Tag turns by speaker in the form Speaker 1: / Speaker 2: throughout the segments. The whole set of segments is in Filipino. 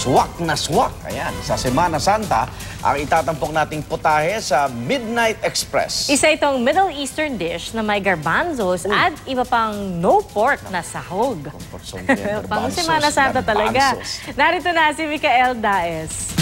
Speaker 1: swak na swak. Ayan, sa Semana Santa, ang itatampok nating putahe sa Midnight Express.
Speaker 2: Isa itong Middle Eastern dish na may garbanzos at iba pang no-pork na sahog. Pang Semana Santa talaga. Narito na si Micael Daes.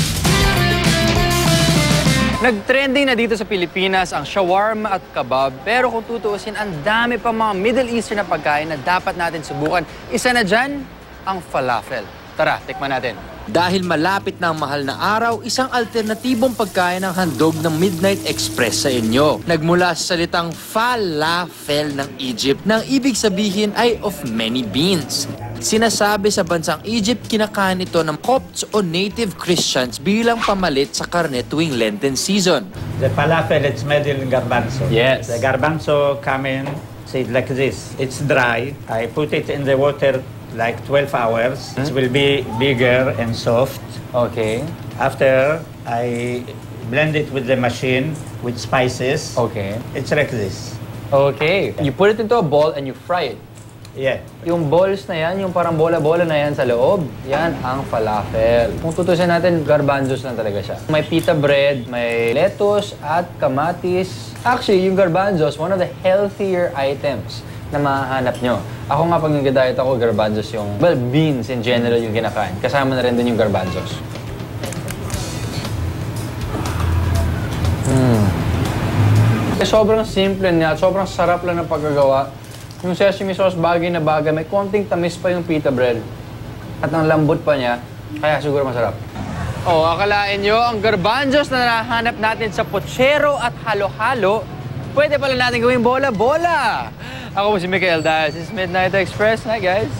Speaker 3: Nag-trending na dito sa Pilipinas ang shawarma at kebab, pero kung tutuusin, ang dami pa mga Middle Eastern na pagkain na dapat natin subukan. Isa na dyan, ang falafel. Tara, tikman natin.
Speaker 4: Dahil malapit na ang mahal na araw, isang alternatibong pagkain ang handog ng Midnight Express sa inyo. Nagmula sa salitang falafel ng Egypt, na ang ibig sabihin ay of many beans. Sinasabi sa bansang Egypt, kinakain ito ng Copts o native Christians bilang pamalit sa karne tuwing Lenten season.
Speaker 5: The falafel, it's made in garbanzo.
Speaker 3: Yes.
Speaker 5: The garbanzo come in, see it like this. It's dry. I put it in the water like 12 hours. It will be bigger and soft.
Speaker 3: Okay.
Speaker 5: After, I blend it with the machine with spices.
Speaker 3: Okay.
Speaker 5: It's like this.
Speaker 3: Okay. You put it into a bowl and you fry it.
Speaker 5: Yeah.
Speaker 3: Yung balls na yan, yung parang bola-bola na yan sa loob, yan ang falafel. Kung tutusin natin, garbanzos lang talaga siya. May pita bread, may lettuce at kamatis. Actually, yung garbanzos, one of the healthier items na mahahanap nyo. Ako nga pag nag-diet ako, garbanzos yung, well, beans in general yung kinakain. Kasama na rin dun yung garbanzos. Sobrang simple niya, sobrang sarap lang ng paggagawa. Yung sesame sauce, bagay na bagay, may konting tamis pa yung pita bread. At ang lambot pa niya, kaya siguro masarap. Oh, akalain nyo, ang garbanzos na nahanap natin sa pochero at halo-halo, pwede pala natin gawing bola-bola. Ako po si Micael Daes. This is Midnight Express. Hi, guys.